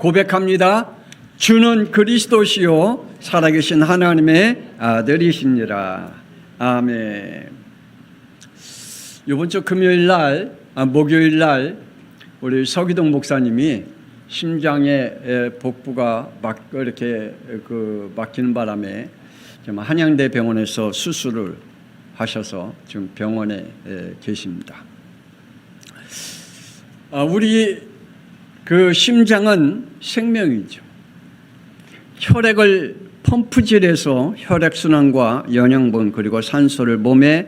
고백합니다. 주는 그리스도시요 살아계신 하나님의 아들이시니라. 아멘. 이번 주 목요일 날 우리 서기동 목사님이 심장에 복부가 이렇게 막히는 바람에 한양대 병원에서 수술을 하셔서 지금 병원에 계십니다. 우리 심장은 생명이죠. 혈액을 펌프질해서 혈액순환과 영양분 그리고 산소를 몸에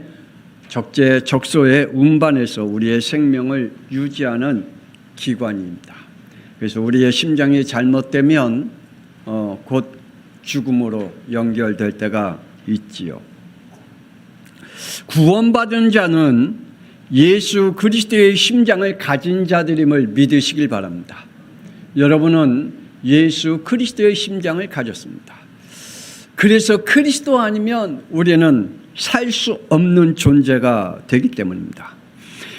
적재적소에 운반해서 우리의 생명을 유지하는 기관입니다. 그래서 우리의 심장이 잘못되면 곧 죽음으로 연결될 때가 있지요. 구원받은 자는 예수 그리스도의 심장을 가진 자들임을 믿으시길 바랍니다. 여러분은 예수 그리스도의 심장을 가졌습니다. 그래서 그리스도 아니면 우리는 살 수 없는 존재가 되기 때문입니다.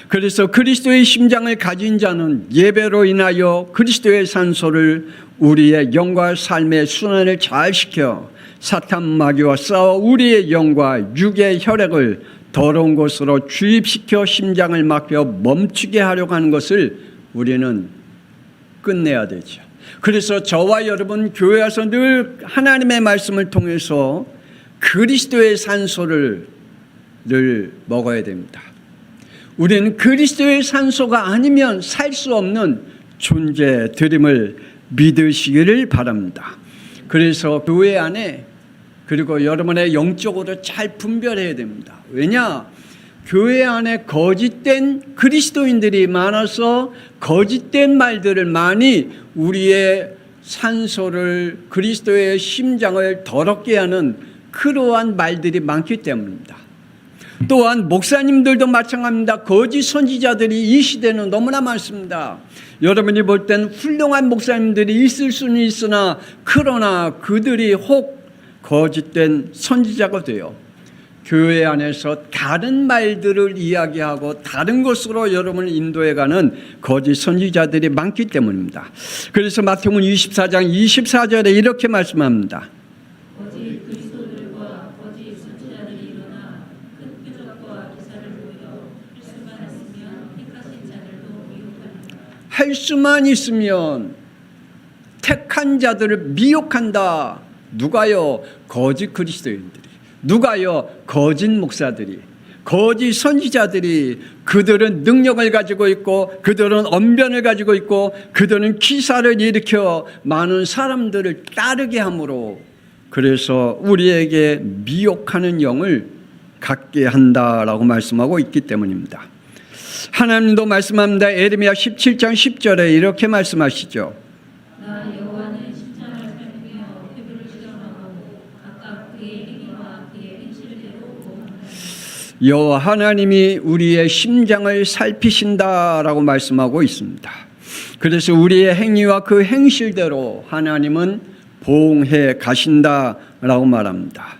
그래서 그리스도의 심장을 가진 자는 예배로 인하여 그리스도의 산소를 우리의 영과 삶의 순환을 잘 시켜 사탄 마귀와 싸워 우리의 영과 육의 혈액을 더러운 곳으로 주입시켜 심장을 막혀 멈추게 하려고 하는 것을 우리는 끝내야 되죠. 그래서 저와 여러분 교회 와서 늘 하나님의 말씀을 통해서 그리스도의 산소를 늘 먹어야 됩니다. 우리는 그리스도의 산소가 아니면 살 수 없는 존재들임을 믿으시기를 바랍니다. 그래서 교회 안에 그리고 여러분의 영적으로 잘 분별해야 됩니다. 왜냐? 교회 안에 거짓된 그리스도인들이 많아서 거짓된 말들을 많이 우리의 산소를 그리스도의 심장을 더럽게 하는 그러한 말들이 많기 때문입니다. 또한 목사님들도 마찬가지입니다. 거짓 선지자들이 이 시대는 너무나 많습니다. 여러분이 볼 땐 훌륭한 목사님들이 있을 수는 있으나 그러나 그들이 혹 거짓된 선지자가 돼요. 교회 안에서 다른 말들을 이야기하고 다른 곳으로 여러분을 인도해가는 거짓 선지자들이 많기 때문입니다. 그래서 마태복음 24장 24절에 이렇게 말씀합니다. 거짓 그리스도들과 거짓 선지자들이 일어나 큰 표적과 기사를 보여 할 수만 있으면 택한 자들을 미혹한다. 누가요? 거짓 그리스도인들이. 누가요? 거짓 목사들이. 거짓 선지자들이. 그들은 능력을 가지고 있고 그들은 언변을 가지고 있고 그들은 기사를 일으켜 많은 사람들을 따르게 함으로 그래서 우리에게 미혹하는 영을 갖게 한다라고 말씀하고 있기 때문입니다. 하나님도 말씀합니다. 에레미야 17장 10절에 이렇게 말씀하시죠. 나 여호와는 심장을 살피며 표를 시험하고 각각 그의 행위와 그의 행실대로 보한다. 여호와 하나님이 우리의 심장을 살피신다라고 말씀하고 있습니다. 그래서 우리의 행위와 그 행실대로 하나님은 보응해 가신다라고 말합니다.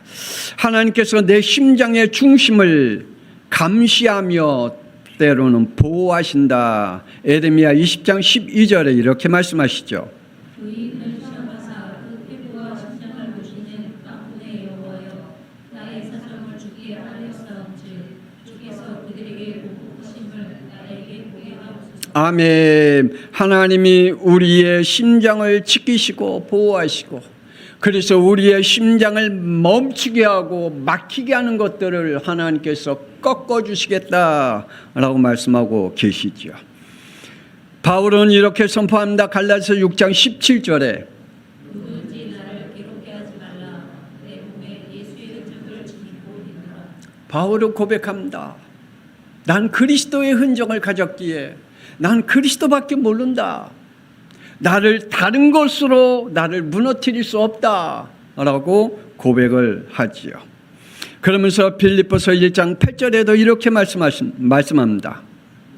하나님께서 내 심장의 중심을 감시하며 때로는 보호하신다. 에레미야 20장 12절에 이렇게 말씀하시죠. 의인을 시험하사 그 회부와 심장을 보시는 만군의 여호와여, 나의 사정을 주기에 하였사온즉 주께서 그들에게 보복하심을 나에게 보게 하옵소서. 아멘. 하나님이 우리의 심장을 지키시고 보호하시고 그래서 우리의 심장을 멈추게 하고 막히게 하는 것들을 하나님께서 꺾어주시겠다라고 말씀하고 계시죠. 바울은 이렇게 선포합니다. 갈라디아서 6장 17절에 누구든지 나를 괴롭게 하지 말라. 내 몸에 예수의 흔적을 지니고 있노라. 바울은 고백합니다. 난 그리스도의 흔적을 가졌기에 난 그리스도밖에 모른다. 나를 다른 것으로 나를 무너뜨릴 수 없다라고 고백을 하지요. 그러면서 빌립보서 1장 8절에도 이렇게 말씀합니다.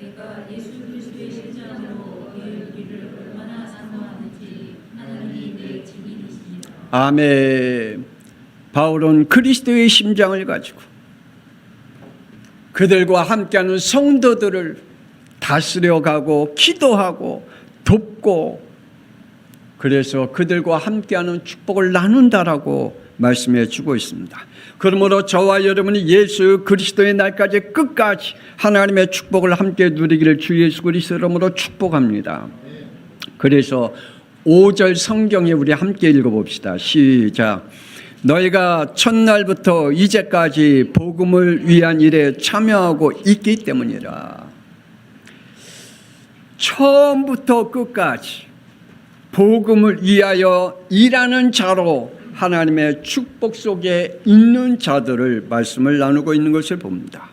내가 예수 그리스도의 심장으로 우리를 얼마나 사모하는지 하나님이 내 증인이시니라. 아멘. 바울은 그리스도의 심장을 가지고 그들과 함께하는 성도들을 다스려가고 기도하고 돕고 그래서 그들과 함께하는 축복을 나눈다라고 말씀해 주고 있습니다. 그러므로 저와 여러분이 예수 그리스도의 날까지 끝까지 하나님의 축복을 함께 누리기를 주 예수 그리스도 이름으로 축복합니다. 그래서 5절 성경에 우리 함께 읽어봅시다. 시작. 너희가 첫날부터 이제까지 복음을 위한 일에 참여하고 있기 때문이라. 처음부터 끝까지 복음을 위하여 일하는 자로 하나님의 축복 속에 있는 자들을 말씀을 나누고 있는 것을 봅니다.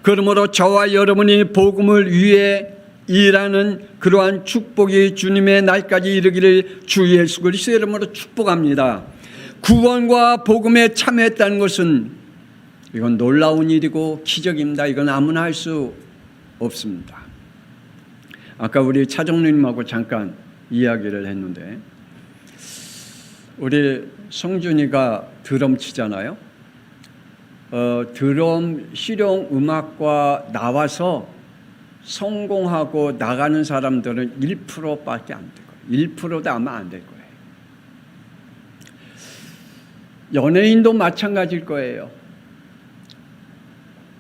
그러므로 저와 여러분이 복음을 위해 일하는 그러한 축복이 주님의 날까지 이르기를 주 예수 그리스도의 이름으로 축복합니다. 구원과 복음에 참여했다는 것은 이건 놀라운 일이고 기적입니다. 이건 아무나 할 수 없습니다. 아까 우리 차정님하고 잠깐 이야기를 했는데 우리 성준이가 드럼 치잖아요. 드럼 실용 음악과 나와서 성공하고 나가는 사람들은 1%밖에 안 되고 1%도 아마 안 될 거예요. 연예인도 마찬가지일 거예요.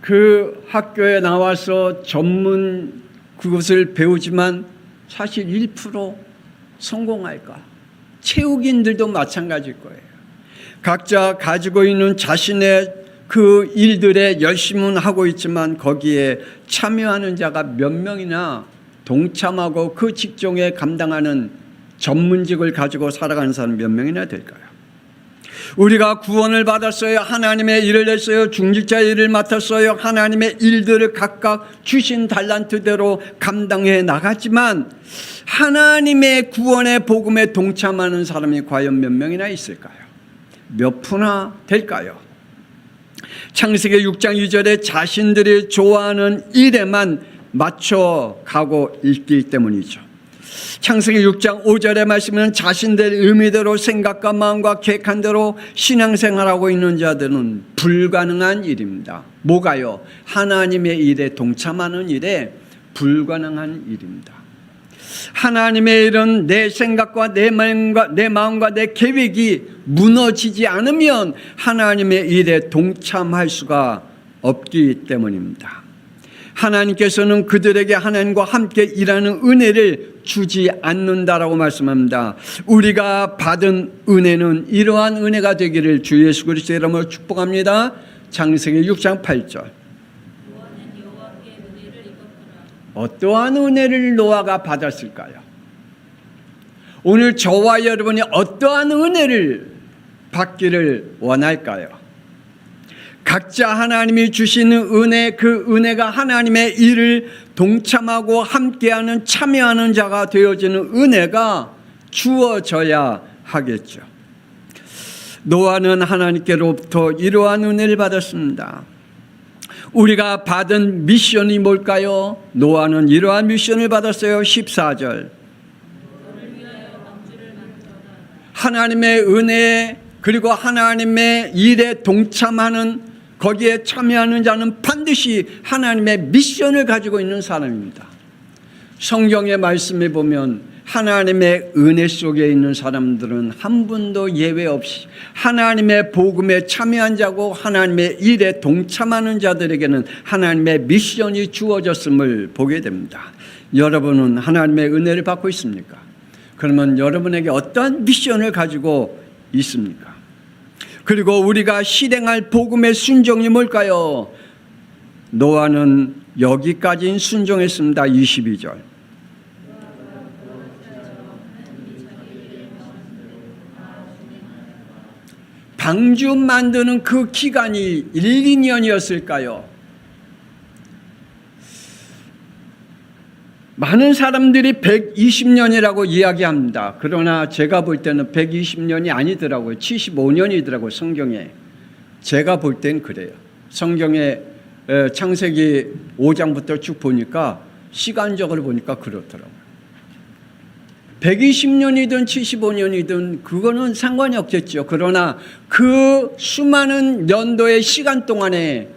그 학교에 나와서 전문 그것을 배우지만 사실 1% 성공할까? 체육인들도 마찬가지일 거예요. 각자 가지고 있는 자신의 그 일들에 열심은 하고 있지만 거기에 참여하는 자가 몇 명이나 동참하고 그 직종에 감당하는 전문직을 가지고 살아가는 사람 몇 명이나 될까요? 우리가 구원을 받았어요. 하나님의 일을 했어요. 중직자의 일을 맡았어요. 하나님의 일들을 각각 주신 달란트대로 감당해 나갔지만 하나님의 구원의 복음에 동참하는 사람이 과연 몇 명이나 있을까요? 몇 푸나 될까요? 창세기 6장 2절에 자신들이 좋아하는 일에만 맞춰가고 있기 때문이죠. 창세기 6장 5절의 말씀은 자신들 의미대로 생각과 마음과 계획한 대로 신앙생활하고 있는 자들은 불가능한 일입니다. 뭐가요? 하나님의 일에 동참하는 일에 불가능한 일입니다. 하나님의 일은 내 생각과 내 마음과 내 계획이 무너지지 않으면 하나님의 일에 동참할 수가 없기 때문입니다. 하나님께서는 그들에게 하나님과 함께 일하는 은혜를 주지 않는다라고 말씀합니다. 우리가 받은 은혜는 이러한 은혜가 되기를 주 예수 그리스도의 이름으로 축복합니다. 창세기 6장 8절. 어떠한 은혜를 노아가 받았을까요? 오늘 저와 여러분이 어떠한 은혜를 받기를 원할까요? 각자 하나님이 주시는 은혜, 그 은혜가 하나님의 일을 동참하고 함께하는 참여하는 자가 되어지는 은혜가 주어져야 하겠죠. 노아는 하나님께로부터 이러한 은혜를 받았습니다. 우리가 받은 미션이 뭘까요? 노아는 이러한 미션을 받았어요. 14절. 하나님의 은혜 그리고 하나님의 일에 동참하는 거기에 참여하는 자는 반드시 하나님의 미션을 가지고 있는 사람입니다. 성경의 말씀에 보면 하나님의 은혜 속에 있는 사람들은 한 분도 예외 없이 하나님의 복음에 참여한 자고 하나님의 일에 동참하는 자들에게는 하나님의 미션이 주어졌음을 보게 됩니다. 여러분은 하나님의 은혜를 받고 있습니까? 그러면 여러분에게 어떤 미션을 가지고 있습니까? 그리고 우리가 실행할 복음의 순종이 뭘까요? 노아는 여기까지는 순종했습니다. 22절. 방주 만드는 그 기간이 1, 2년이었을까요? 많은 사람들이 120년이라고 이야기합니다. 그러나 제가 볼 때는 120년이 아니더라고요. 75년이더라고요. 성경에. 제가 볼 땐 그래요. 성경에 창세기 5장부터 쭉 보니까 시간적으로 보니까 그렇더라고요. 120년이든 75년이든 그거는 상관이 없겠죠. 그러나 그 수많은 연도의 시간 동안에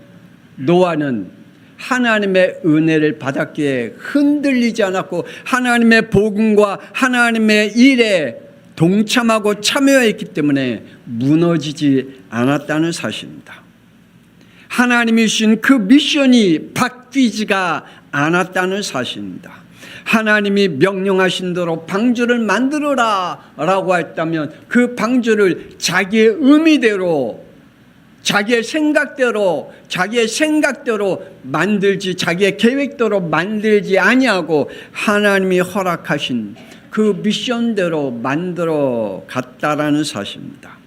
노아는 하나님의 은혜를 받았기에 흔들리지 않았고 하나님의 복음과 하나님의 일에 동참하고 참여했기 때문에 무너지지 않았다는 사실입니다. 하나님이 주신 그 미션이 바뀌지가 않았다는 사실입니다. 하나님이 명령하신 대로 방주를 만들어라 라고 했다면 그 방주를 자기의 의미대로, 자기의 생각대로 만들지, 자기의 계획대로 만들지 아니하고 하나님이 허락하신 그 미션대로 만들어 갔다라는 사실입니다.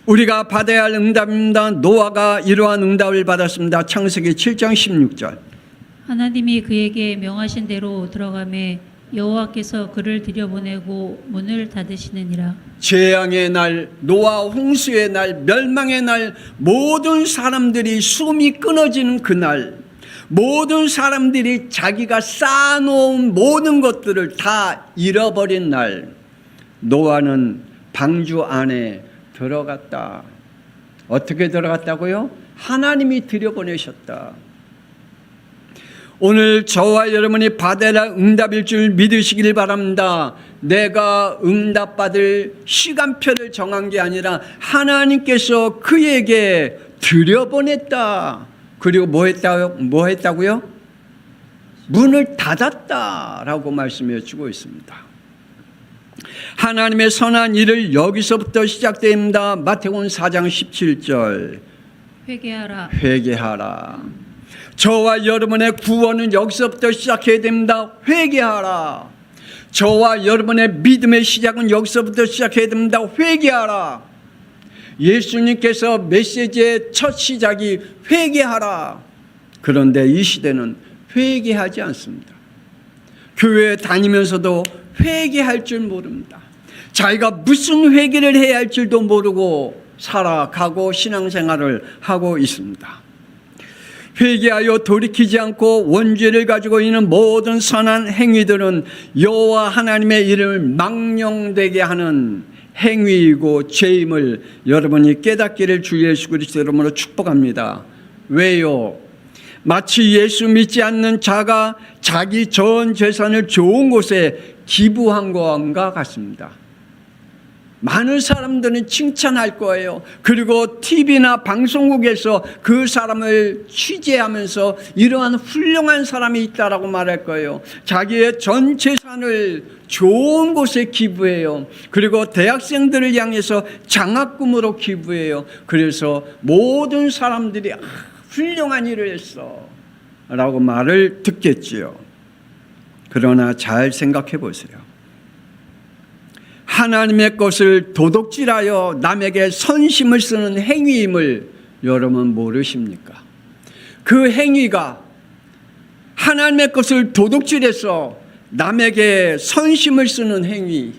우리가 받아야 할 응답입니다. 노아가 이러한 응답을 받았습니다. 창세기 7장 16절. 하나님이 그에게 명하신 대로 들어가매 여호와께서 그를 들여보내고 문을 닫으시느니라. 재앙의 날, 노아 홍수의 날, 멸망의 날, 모든 사람들이 숨이 끊어지는 그날, 모든 사람들이 자기가 쌓아놓은 모든 것들을 다 잃어버린 날, 노아는 방주 안에 들어갔다. 어떻게 들어갔다고요? 하나님이 들여보내셨다. 오늘 저와 여러분이 받아야 할 응답일 줄 믿으시길 바랍니다. 내가 응답받을 시간표를 정한 게 아니라 하나님께서 그에게 들여보냈다. 그리고 뭐 했다고요? 문을 닫았다라고 말씀해 주고 있습니다. 하나님의 선한 일을 여기서부터 시작됩니다. 마태복음 4장 17절. 회개하라. 저와 여러분의 구원은 여기서부터 시작해야 됩니다. 회개하라. 저와 여러분의 믿음의 시작은 여기서부터 시작해야 됩니다. 회개하라. 예수님께서 메시지의 첫 시작이 회개하라. 그런데 이 시대는 회개하지 않습니다. 교회 다니면서도 회개할 줄 모릅니다. 자기가 무슨 회개를 해야 할 줄도 모르고 살아가고 신앙생활을 하고 있습니다. 회개하여 돌이키지 않고 원죄를 가지고 있는 모든 선한 행위들은 여호와 하나님의 이름을 망령되게 하는 행위이고 죄임을 여러분이 깨닫기를 주 예수 그리스도 이름으로 축복합니다. 왜요? 마치 예수 믿지 않는 자가 자기 전 재산을 좋은 곳에 기부한 것과 같습니다. 많은 사람들은 칭찬할 거예요. 그리고 TV나 방송국에서 그 사람을 취재하면서 이러한 훌륭한 사람이 있다라고 말할 거예요. 자기의 전 재산을 좋은 곳에 기부해요. 그리고 대학생들을 향해서 장학금으로 기부해요. 그래서 모든 사람들이 훌륭한 일을 했어 라고 말을 듣겠지요. 그러나 잘 생각해 보세요. 하나님의 것을 도둑질하여 남에게 선심을 쓰는 행위임을 여러분 모르십니까? 그 행위가 하나님의 것을 도둑질해서 남에게 선심을 쓰는 행위,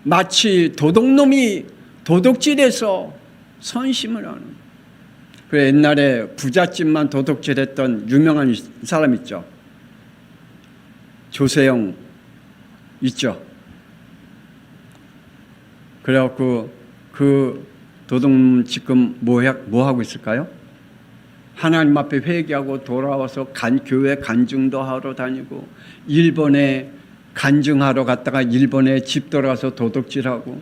마치 도둑놈이 도둑질해서 선심을 하는. 그 옛날에 부잣집만 도둑질했던 유명한 사람 있죠. 조세영 있죠. 그래갖고 그 도둑 지금 뭐 하고 있을까요? 하나님 앞에 회개하고 돌아와서 교회 간증도 하러 다니고 일본에 간증하러 갔다가 일본에 집 들어가서 도둑질하고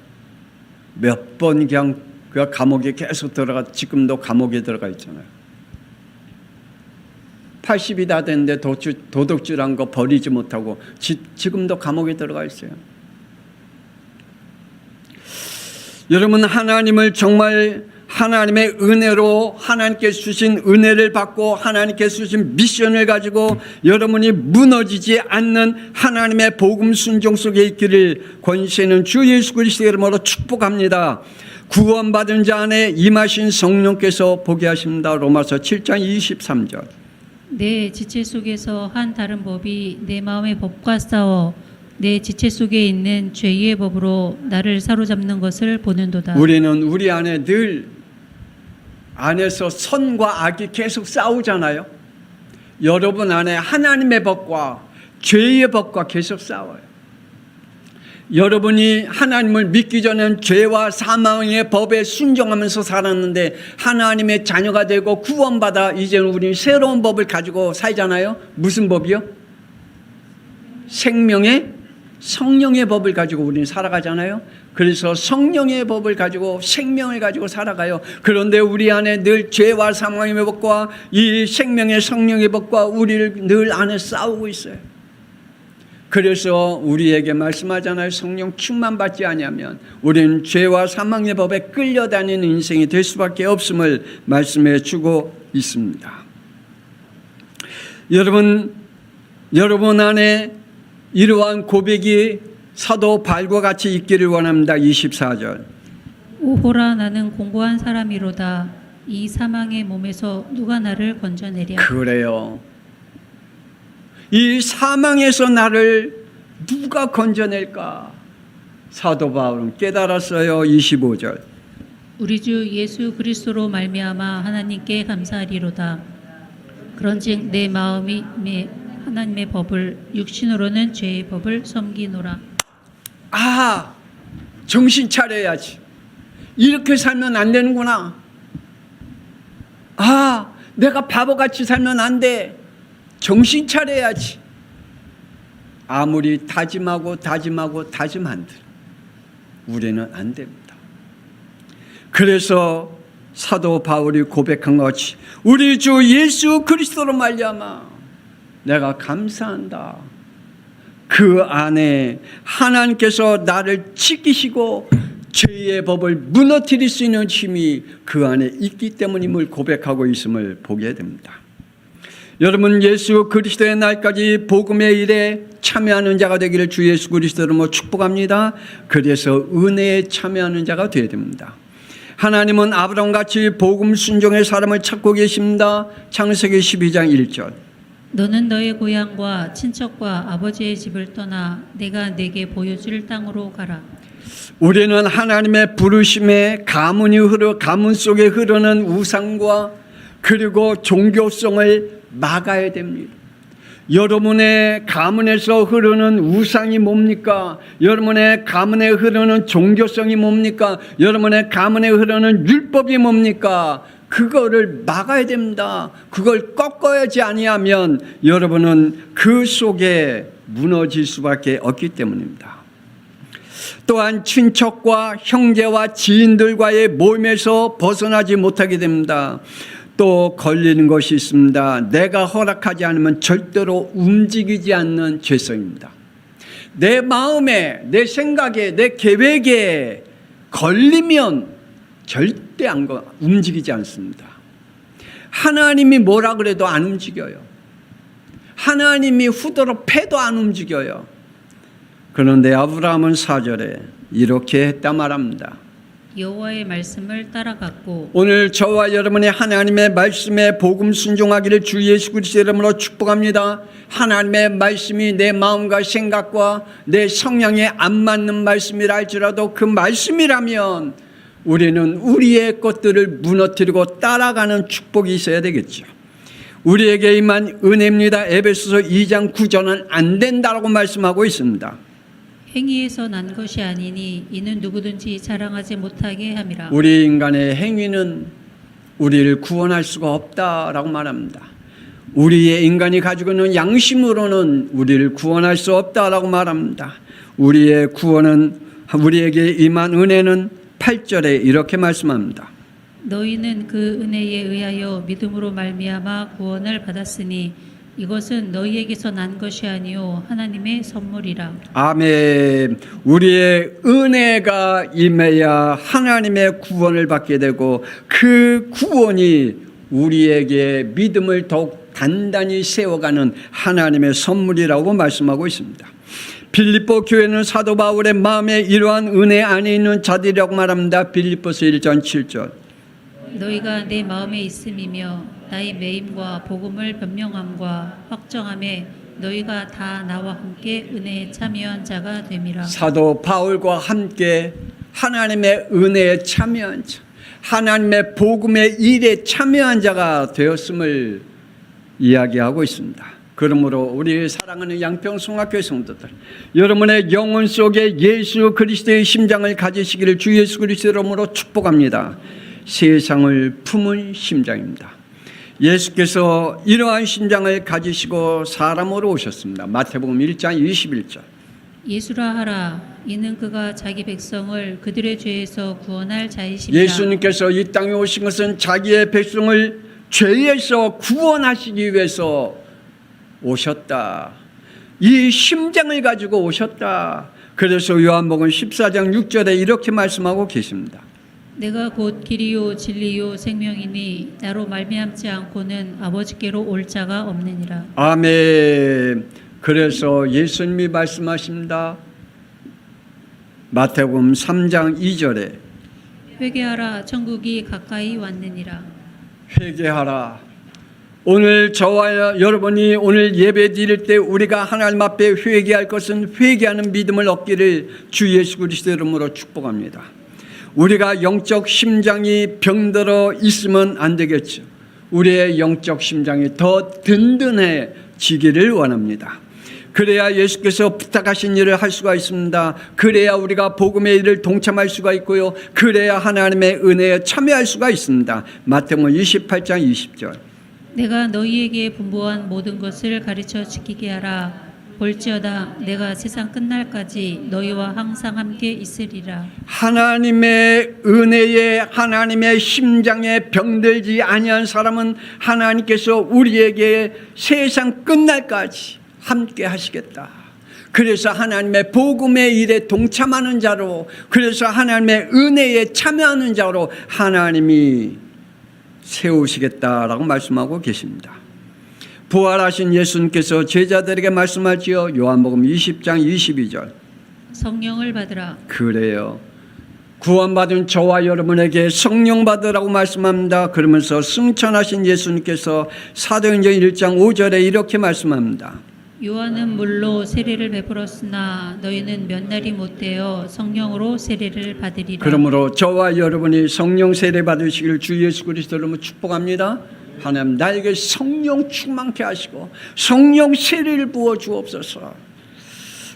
몇 번 그냥 그 감옥에 계속 지금도 감옥에 들어가 있잖아요. 80이 다 됐는데 도둑질한 거 버리지 못하고 지금도 감옥에 들어가 있어요. 여러분, 하나님을 정말 하나님의 은혜로 하나님께 주신 은혜를 받고 하나님께 주신 미션을 가지고 여러분이 무너지지 않는 하나님의 복음 순종 속에 있기를 권세는 주 예수 그리스도의 이름으로 축복합니다. 구원받은 자 안에 임하신 성령께서 보게 하십니다. 로마서 7장 23절. 내 지체 속에서 한 다른 법이 내 마음의 법과 싸워 내 지체 속에 있는 죄의 법으로 나를 사로잡는 것을 보는도다. 우리는 우리 안에 늘 안에서 선과 악이 계속 싸우잖아요. 여러분 안에 하나님의 법과 죄의 법과 계속 싸워요. 여러분이 하나님을 믿기 전엔 죄와 사망의 법에 순종하면서 살았는데 하나님의 자녀가 되고 구원받아 이제는 우리는 새로운 법을 가지고 살잖아요. 무슨 법이요? 생명의 성령의 법을 가지고 우리는 살아가잖아요. 그래서 성령의 법을 가지고 생명을 가지고 살아가요. 그런데 우리 안에 늘 죄와 사망의 법과 이 생명의 성령의 법과 우리를 늘 안에 싸우고 있어요. 그래서 우리에게 말씀하잖아요. 성령 충만 받지 아니하면 우리는 죄와 사망의 법에 끌려다니는 인생이 될 수밖에 없음을 말씀해 주고 있습니다. 여러분 안에 이러한 고백이 사도 바울과 같이 있기를 원합니다. 24절. 오호라 나는 공고한 사람이로다. 이 사망의 몸에서 누가 나를 건져내랴. 그래요. 이 사망에서 나를 누가 건져낼까? 사도 바울은 깨달았어요. 25절. 우리 주 예수 그리스도로 말미암아 하나님께 감사하리로다. 그런즉 내 마음이 하나님의 법을 육신으로는 죄의 법을 섬기노라. 아, 정신 차려야지. 이렇게 살면 안 되는구나. 아, 내가 바보같이 살면 안 돼. 정신 차려야지. 아무리 다짐한들 우리는 안 됩니다. 그래서 사도 바울이 고백한 것 같이 우리 주 예수 그리스도로 말미암아 내가 감사한다. 그 안에 하나님께서 나를 지키시고 죄의 법을 무너뜨릴 수 있는 힘이 그 안에 있기 때문임을 고백하고 있음을 보게 됩니다. 여러분, 예수 그리스도의 날까지 복음의 일에 참여하는 자가 되기를 주 예수 그리스도로 축복합니다. 그래서 은혜에 참여하는 자가 되어야 됩니다. 하나님은 아브라함같이 복음 순종의 사람을 찾고 계십니다. 창세기 12장 1절. 너는 너의 고향과 친척과 아버지의 집을 떠나 내가 내게 보여줄 땅으로 가라. 우리는 하나님의 부르심에 가문 속에 흐르는 우상과 그리고 종교성을 막아야 됩니다. 여러분의 가문에서 흐르는 우상이 뭡니까? 여러분의 가문에 흐르는 종교성이 뭡니까? 여러분의 가문에 흐르는 율법이 뭡니까? 그거를 막아야 됩니다. 그걸 꺾어야지 아니하면 여러분은 그 속에 무너질 수밖에 없기 때문입니다. 또한 친척과 형제와 지인들과의 모임에서 벗어나지 못하게 됩니다. 또 걸리는 것이 있습니다. 내가 허락하지 않으면 절대로 움직이지 않는 죄성입니다. 내 마음에, 내 생각에, 내 계획에 걸리면 절대 움직이지 않습니다. 하나님이 뭐라 그래도 안 움직여요. 하나님이 후더러 패도 안 움직여요. 그런데 아브라함은 4절에 이렇게 했다 말합니다. 여호와의 말씀을 따라갔고. 오늘 저와 여러분의 하나님의 말씀에 복음 순종하기를 주 예수 그리스도의 이름으로 축복합니다. 하나님의 말씀이 내 마음과 생각과 내 성향에 안 맞는 말씀이라 할지라도 그 말씀이라면 우리는 우리의 것들을 무너뜨리고 따라가는 축복이 있어야 되겠죠. 우리에게 임한 은혜입니다. 에베소서 2장 9절은 안 된다라고 말씀하고 있습니다. 행위에서 난 것이 아니니 이는 누구든지 자랑하지 못하게 함이라. 우리 인간의 행위는 우리를 구원할 수가 없다라고 말합니다. 우리의 인간이 가지고 있는 양심으로는 우리를 구원할 수 없다라고 말합니다. 우리의 구원은 우리에게 임한 은혜는 8절에 이렇게 말씀합니다. 너희는 그 은혜에 의하여 믿음으로 말미암아 구원을 받았으니 이것은 너희에게서 난 것이 아니요 하나님의 선물이라. 아멘. 우리의 은혜가 임해야 하나님의 구원을 받게 되고 그 구원이 우리에게 믿음을 더욱 단단히 세워가는 하나님의 선물이라고 말씀하고 있습니다. 빌립보 교회는 사도 바울의 마음에 이러한 은혜 안에 있는 자들이라고 말합니다. 빌립보서 1장 7절. 너희가 내 마음에 있음이며 나의 매임과 복음을 변명함과 확정함에 너희가 다 나와 함께 은혜에 참여한 자가 됨이라. 사도 바울과 함께 하나님의 은혜에 참여한 자, 하나님의 복음의 일에 참여한 자가 되었음을 이야기하고 있습니다. 그러므로 우리 사랑하는 양평송학교의 성도들, 여러분의 영혼 속에 예수 그리스도의 심장을 가지시기를 주 예수 그리스도의 이름으로 축복합니다. 세상을 품은 심장입니다. 예수께서 이러한 심장을 가지시고 사람으로 오셨습니다. 마태복음 1장 21절. 예수라 하라. 이는 그가 자기 백성을 그들의 죄에서 구원할 자이시니라. 예수님께서 이 땅에 오신 것은 자기의 백성을 죄에서 구원하시기 위해서 오셨다. 이 심장을 가지고 오셨다. 그래서 요한복음 14장 6절에 이렇게 말씀하고 계십니다. 내가 곧 길이요 진리요 생명이니 나로 말미암지 않고는 아버지께로 올 자가 없느니라. 아멘. 그래서 예수님이 말씀하십니다. 마태복음 3장 2절에 회개하라 천국이 가까이 왔느니라. 회개하라. 오늘 저와 여러분이 오늘 예배 드릴 때 우리가 하나님 앞에 회개할 것은 회개하는 믿음을 얻기를 주 예수 그리스도 이름으로 축복합니다. 우리가 영적 심장이 병들어 있으면 안 되겠죠. 우리의 영적 심장이 더 든든해지기를 원합니다. 그래야 예수께서 부탁하신 일을 할 수가 있습니다. 그래야 우리가 복음의 일을 동참할 수가 있고요. 그래야 하나님의 은혜에 참여할 수가 있습니다. 마태복음 28장 20절. 내가 너희에게 분부한 모든 것을 가르쳐 지키게 하라. 볼지어다 내가 세상 끝날까지 너희와 항상 함께 있으리라. 하나님의 은혜에 하나님의 심장에 병들지 아니한 사람은 하나님께서 우리에게 세상 끝날까지 함께 하시겠다. 그래서 하나님의 복음의 일에 동참하는 자로, 그래서 하나님의 은혜에 참여하는 자로 하나님이 세우시겠다라고 말씀하고 계십니다. 부활하신 예수님께서 제자들에게 말씀하지요. 요한복음 20장 22절. 성령을 받으라. 그래요. 구원받은 저와 여러분에게 성령 받으라고 말씀합니다. 그러면서 승천하신 예수님께서 사도행전 1장 5절에 이렇게 말씀합니다. 요한은 물로 세례를 베풀었으나 너희는 몇 날이 못되어 성령으로 세례를 받으리라. 그러므로 저와 여러분이 성령 세례 받으시길 주 예수 그리스도로 축복합니다. 하나님 나에게 성령 충만케 하시고 성령 세례를 부어 주옵소서.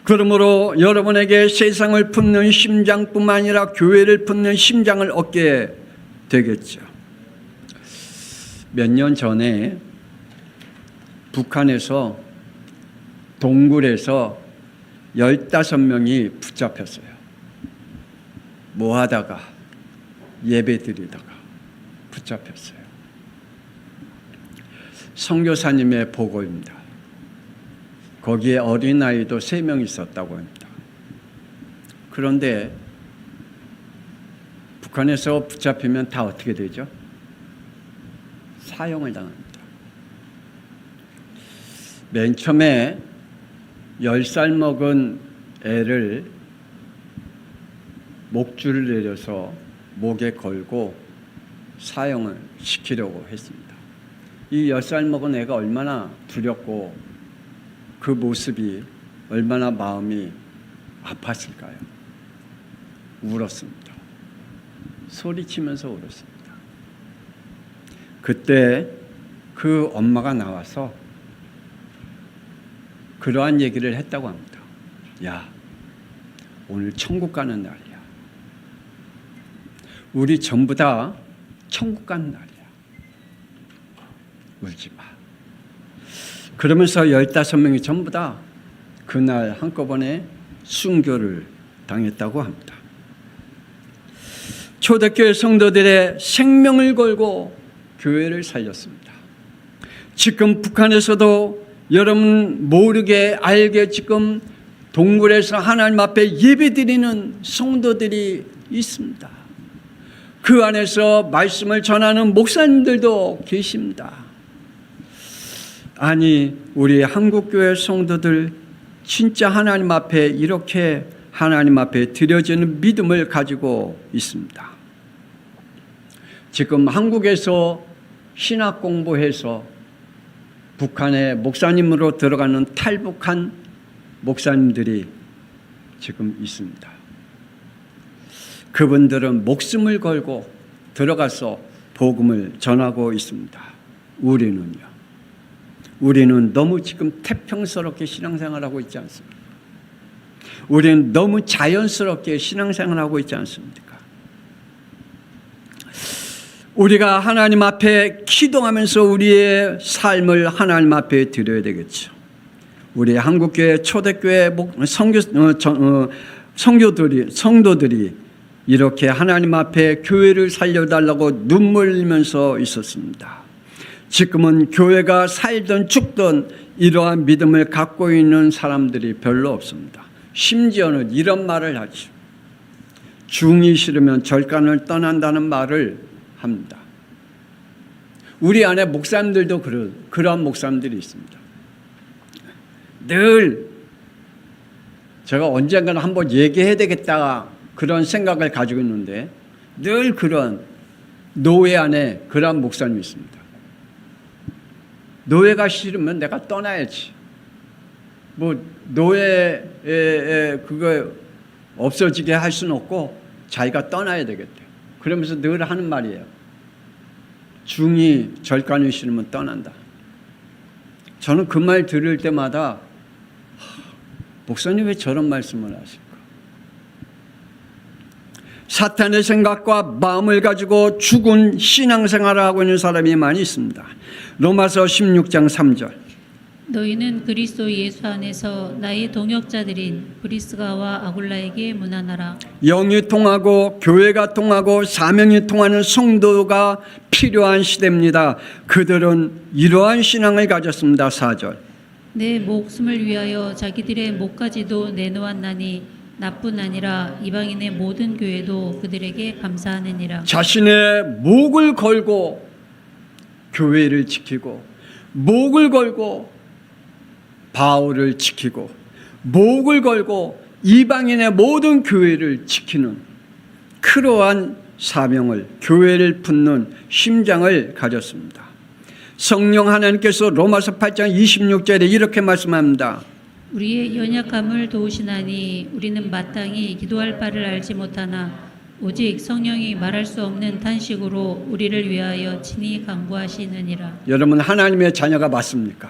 그러므로 여러분에게 세상을 품는 심장뿐만 아니라 교회를 품는 심장을 얻게 되겠죠. 몇 년 전에 북한에서 동굴에서 15명이 붙잡혔어요. 뭐 하다가 예배 드리다가 붙잡혔어요. 선교사님의 보고입니다. 거기에 어린아이도 3명 있었다고 합니다. 그런데 북한에서 붙잡히면 다 어떻게 되죠? 사형을 당합니다. 맨 처음에 10살 먹은 애를 목줄을 내려서 목에 걸고 사형을 시키려고 했습니다. 이 10살 먹은 애가 얼마나 두렵고 그 모습이 얼마나 마음이 아팠을까요? 울었습니다. 소리치면서 울었습니다. 그때 그 엄마가 나와서 그러한 얘기를 했다고 합니다. 야, 오늘 천국 가는 날이야. 우리 전부 다 천국 가는 날이야. 울지 마. 그러면서 15명이 전부 다 그날 한꺼번에 순교를 당했다고 합니다. 초대교회 성도들의 생명을 걸고 교회를 살렸습니다. 지금 북한에서도 여러분 모르게 알게 지금 동굴에서 하나님 앞에 예배드리는 성도들이 있습니다. 그 안에서 말씀을 전하는 목사님들도 계십니다. 아니, 우리 한국교회 성도들 진짜 하나님 앞에 이렇게 하나님 앞에 드려지는 믿음을 가지고 있습니다. 지금 한국에서 신학 공부해서 북한의 목사님으로 들어가는 탈북한 목사님들이 지금 있습니다. 그분들은 목숨을 걸고 들어가서 복음을 전하고 있습니다. 우리는 너무 지금 태평스럽게 신앙생활하고 있지 않습니까? 우리는 너무 자연스럽게 신앙생활하고 있지 않습니까? 우리가 하나님 앞에 기도하면서 우리의 삶을 하나님 앞에 드려야 되겠죠. 우리 한국교회 초대교회 성도들이 이렇게 하나님 앞에 교회를 살려달라고 눈물 흘리면서 있었습니다. 지금은 교회가 살든 죽든 이러한 믿음을 갖고 있는 사람들이 별로 없습니다. 심지어는 이런 말을 하죠. 중이 싫으면 절간을 떠난다는 말을 합니다. 우리 안에 목사님들도 그러한 목사님들이 있습니다. 늘 제가 언젠가는 한번 얘기해야 되겠다 그런 생각을 가지고 있는데 늘 그런 노예 안에 그러한 목사님이 있습니다. 노예가 싫으면 내가 떠나야지. 뭐 노예 그거 없어지게 할 수는 없고 자기가 떠나야 되겠대. 그러면서 늘 하는 말이에요. 중이 절간이 싫으면 떠난다. 저는 그 말 들을 때마다 목사님 왜 저런 말씀을 하실까? 사탄의 생각과 마음을 가지고 죽은 신앙생활을 하고 있는 사람이 많이 있습니다. 로마서 16장 3절. 너희는 그리스도 예수 안에서 나의 동역자들인 브리스가와 아굴라에게 문안하라. 영이 통하고 교회가 통하고 사명이 통하는 성도가 필요한 시대입니다. 그들은 이러한 신앙을 가졌습니다. 4절. 내 목숨을 위하여 자기들의 목까지도 내놓았나니 나뿐 아니라 이방인의 모든 교회도 그들에게 감사하느니라. 자신의 목을 걸고 교회를 지키고 목을 걸고 바울을 지키고 목을 걸고 이방인의 모든 교회를 지키는 그러한 사명을 교회를 품는 심장을 가졌습니다. 성령 하나님께서 로마서 8장 26절에 이렇게 말씀합니다. 우리의 연약함을 도우시나니 우리는 마땅히 기도할 바를 알지 못하나 오직 성령이 말할 수 없는 탄식으로 우리를 위하여 친히 간구하시느니라. 여러분 하나님의 자녀가 맞습니까?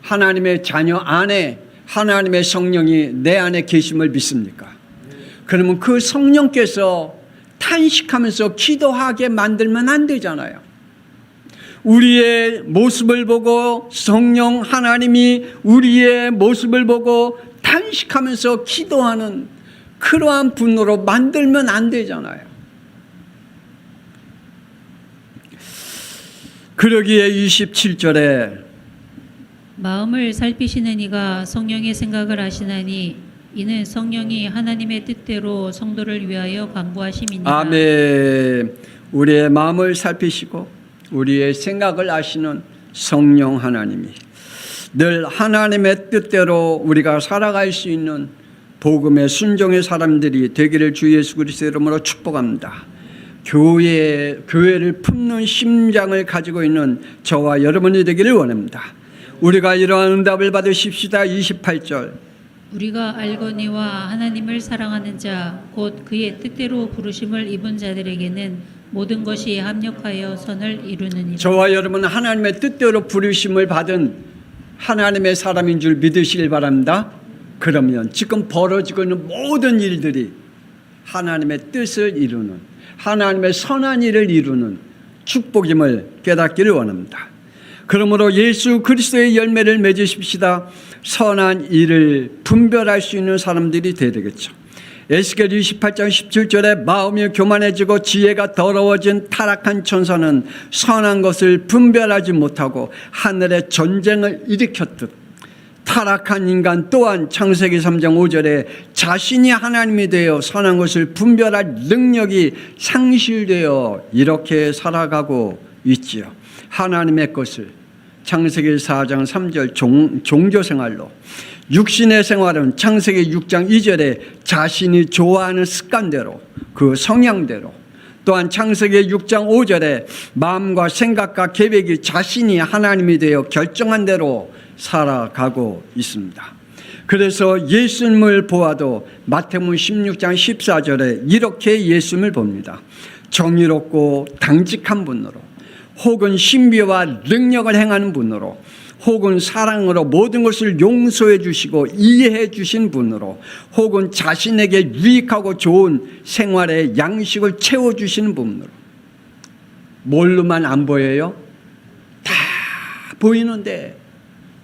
하나님의 자녀 안에 하나님의 성령이 내 안에 계심을 믿습니까? 그러면 그 성령께서 탄식하면서 기도하게 만들면 안 되잖아요. 우리의 모습을 보고 성령 하나님이 우리의 모습을 보고 탄식하면서 기도하는 그러한 분으로 만들면 안 되잖아요. 그러기에 27절에 마음을 살피시는 이가 성령의 생각을 아시나니 이는 성령이 하나님의 뜻대로 성도를 위하여 간구하심이니라. 아멘. 우리의 마음을 살피시고 우리의 생각을 아시는 성령 하나님이 늘 하나님의 뜻대로 우리가 살아갈 수 있는 복음의 순종의 사람들이 되기를 주 예수 그리스도의 이름으로 축복합니다. 교회를 품는 심장을 가지고 있는 저와 여러분이 되기를 원합니다. 우리가 이러한 응답을 받으십시다. 28절. 우리가 알거니와 하나님을 사랑하는 자 곧 그의 뜻대로 부르심을 입은 자들에게는 모든 것이 합력하여 선을 이루느니라. 저와 여러분은 하나님의 뜻대로 부르심을 받은 하나님의 사람인 줄 믿으시길 바랍니다. 그러면 지금 벌어지고 있는 모든 일들이 하나님의 뜻을 이루는 하나님의 선한 일을 이루는 축복임을 깨닫기를 원합니다. 그러므로 예수 그리스도의 열매를 맺으십시다. 선한 일을 분별할 수 있는 사람들이 되야 되겠죠. 에스겔 28장 17절에 마음이 교만해지고 지혜가 더러워진 타락한 천사는 선한 것을 분별하지 못하고 하늘에 전쟁을 일으켰듯 타락한 인간 또한 창세기 3장 5절에 자신이 하나님이 되어 선한 것을 분별할 능력이 상실되어 이렇게 살아가고 있지요. 하나님의 것을 창세기 4장 3절 종교생활로 육신의 생활은 창세기 6장 2절에 자신이 좋아하는 습관대로 그 성향대로 또한 창세기 6장 5절에 마음과 생각과 계획이 자신이 하나님이 되어 결정한 대로 살아가고 있습니다. 그래서 예수님을 보아도 마태복음 16장 14절에 이렇게 예수님을 봅니다. 정의롭고 당직한 분으로 혹은 신비와 능력을 행하는 분으로 혹은 사랑으로 모든 것을 용서해 주시고 이해해 주신 분으로 혹은 자신에게 유익하고 좋은 생활의 양식을 채워주시는 분으로 뭘로만 안 보여요? 다 보이는데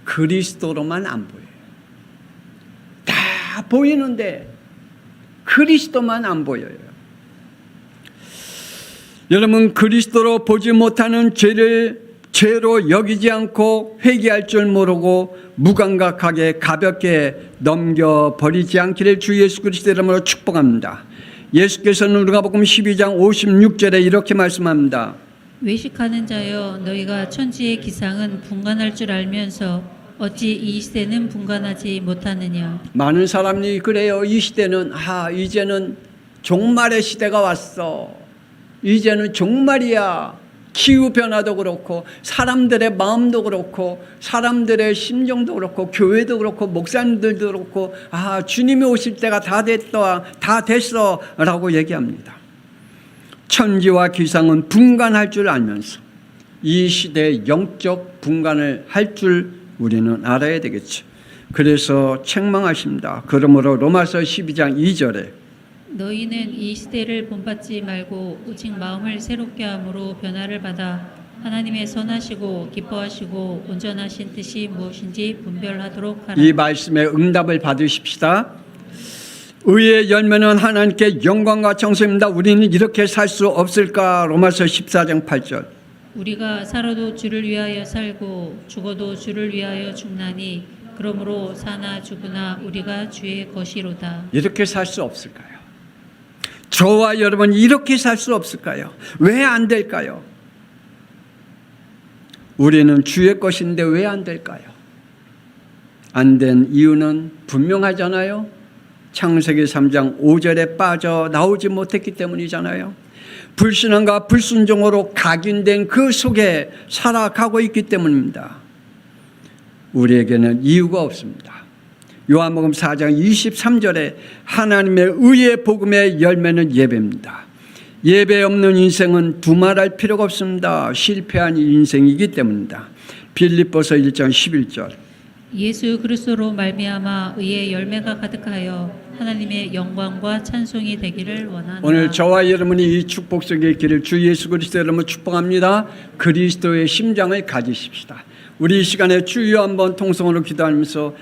그리스도로만 안 보여요. 다 보이는데 그리스도만 안 보여요. 여러분, 그리스도로 보지 못하는 죄로 여기지 않고 회개할 줄 모르고 무감각하게 가볍게 넘겨버리지 않기를 주 예수 그리스도의 이름으로 축복합니다. 예수께서는 누가복음 12장 56절에 이렇게 말씀합니다. 외식하는 자여, 너희가 천지의 기상은 분간할 줄 알면서 어찌 이 시대는 분간하지 못하느냐. 많은 사람이 그래요. 이 시대는 이제는 종말의 시대가 왔어. 이제는 종말이야. 기후변화도 그렇고 사람들의 마음도 그렇고 사람들의 심정도 그렇고 교회도 그렇고 목사님들도 그렇고 주님이 오실 때가 다 됐어 라고 얘기합니다. 천지와 기상은 분간할 줄 알면서 이 시대의 영적 분간을 할 줄 우리는 알아야 되겠죠. 그래서 책망하십니다. 그러므로 로마서 12장 2절에 너희는 이 시대를 본받지 말고 오직 마음을 새롭게 함으로 변화를 받아 하나님의 선하시고 기뻐하시고 온전하신 뜻이 무엇인지 분별하도록 하라. 이 말씀에 응답을 받으십시다. 의의 열매는 하나님께 영광과 정성입니다. 우리는 이렇게 살 수 없을까? 로마서 14장 8절. 우리가 살아도 주를 위하여 살고 죽어도 주를 위하여 죽나니 그러므로 사나 죽으나 우리가 주의 것이로다. 이렇게 살 수 없을까요? 저와 여러분 이렇게 살 수 없을까요? 왜 안 될까요? 우리는 주의 것인데 왜 안 될까요? 안 된 이유는 분명하잖아요. 창세기 3장 5절에 빠져나오지 못했기 때문이잖아요. 불신앙과 불순종으로 각인된 그 속에 살아가고 있기 때문입니다. 우리에게는 이유가 없습니다. 요한복음 4장 23절에 하나님의 의의 복음의 열매는 예배입니다. 예배 없는 인생은 두말할 필요가 없습니다. 실패한 인생이기 때문입니다. 빌립보서 1장 11절. 예수 그리스도로 말미암아 의의 열매가 가득하여 하나님의 영광과 찬송이 되기를 원하노라. 오늘 저와 여러분이 이 축복 속에 있기를 주 예수 그리스도의 이름으로 축복합니다. 그리스도의 심장을 가지십시다. 우리 이 시간에 주여 한번 통성으로 기도하면서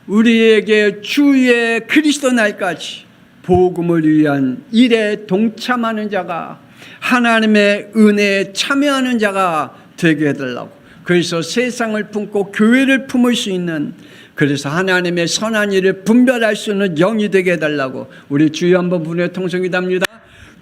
우리에게 주의 그리스도 날까지 복음을 위한 일에 동참하는 자가 하나님의 은혜에 참여하는 자가 되게 해달라고, 그래서 세상을 품고 교회를 품을 수 있는, 그래서 하나님의 선한 일을 분별할 수 있는 영이 되게 해달라고 우리 주여 한번 분의 통성기도합니다.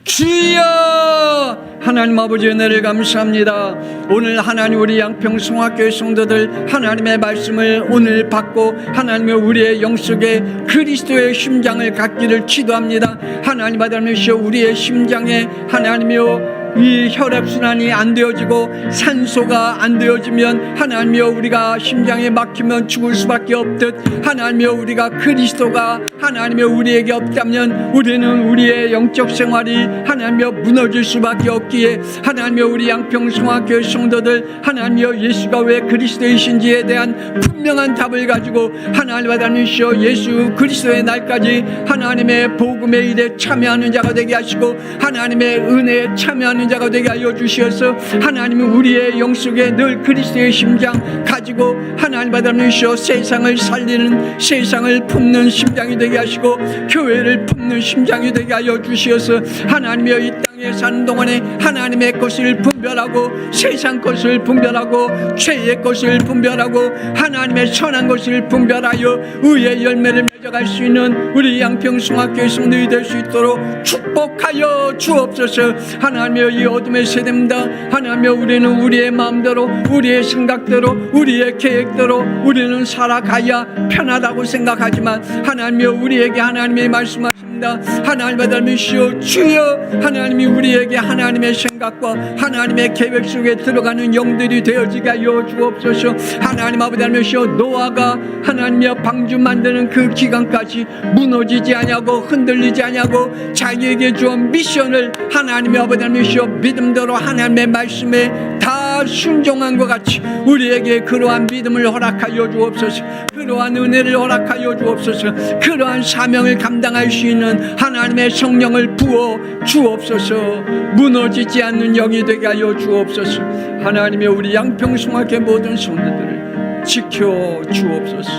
주여! 하나님 아버지의 은혜를 감사합니다. 오늘 하나님 우리 양평 성화교회 성도들 하나님의 말씀을 오늘 받고 하나님의 우리의 영속에 그리스도의 심장을 갖기를 기도합니다. 하나님 아버지 우리의 심장에 하나님이여 이 혈액순환이 안 되어지고 산소가 안 되어지면 하나님이여 우리가 심장에 막히면 죽을 수밖에 없듯 하나님이여 우리가 그리스도가 하나님이여 우리에게 없다면 우리는 우리의 영적 생활이 하나님이여 무너질 수밖에 없기에 하나님이여 우리 양평 성화교회 성도들 하나님이여 예수가 왜 그리스도이신지에 대한 분명한 답을 가지고 하나님 아버지여 예수 그리스도의 날까지 하나님의 복음의 일에 참여하는 자가 되게 하시고 하나님의 은혜에 참여하는 자가 되게 하여 주시어서 하나님이 우리의 영속에 늘 그리스도의 심장 가지고 하나님 받아주시어 세상을 살리는, 세상을 품는 심장이 되게 하시고 교회를 품는 심장이 되게 하여 주시어서 하나님이여 이 땅에 사는 동안에 하나님의 것을 분별하고 세상 것을 분별하고 죄의 것을 분별하고 하나님의 선한 것을 분별하여 의의 열매를 맺어갈 수 있는 우리 양평 성화교회 성도들이 될 수 있도록 축복하여 주옵소서. 하나님이여 이 어둠의 세대입니다. 하나님이여 우리는 우리의 마음대로 우리의 생각대로 우리의 계획대로 우리는 살아가야 편하다고 생각하지만 하나님이여 우리에게 하나님의 말씀하십니다. 하나님 아버지여 주여 하나님이 우리에게 하나님의 생각과 하나님의 계획 속에 들어가는 영들이 되어지게 하여 주옵소서. 하나님 아버지여 노아가 하나님이여 방주 만드는 그 기간까지 무너지지 아니하고 흔들리지 아니하고 자기에게 주은 미션을 하나님의 아버지여 믿음대로 하나님의 말씀에 다 순종한 것 같이 우리에게 그러한 믿음을 허락하여 주옵소서. 그러한 은혜를 허락하여 주옵소서. 그러한 사명을 감당할 수 있는 하나님의 성령을 부어 주옵소서. 무너지지 않는 영이 되게 하여 주옵소서. 하나님의 우리 양평 성화교회 모든 성도들을 지켜 주옵소서.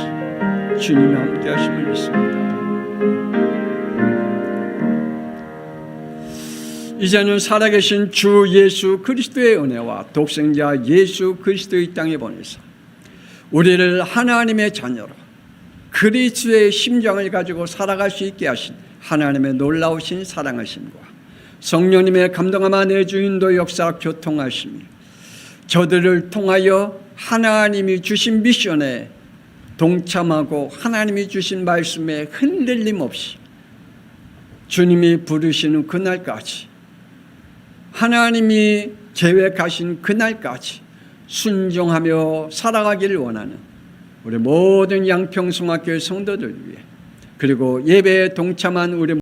주님이 함께 하심을 믿습니다. 이제는 살아계신 주 예수 그리스도의 은혜와 독생자 예수 그리스도의 땅에 보내서 우리를 하나님의 자녀로 그리스도의 심장을 가지고 살아갈 수 있게 하신 하나님의 놀라우신 사랑하심과 성령님의 감동함과 내주인도 역사 교통하심이 저들을 통하여 하나님이 주신 미션에 동참하고 하나님이 주신 말씀에 흔들림 없이 주님이 부르시는 그날까지, 하나님이 계획하신 그날까지 순종하며 살아가기를 원하는 우리 모든 양평성학교의 성도들 위해, 그리고 예배에 동참한 우리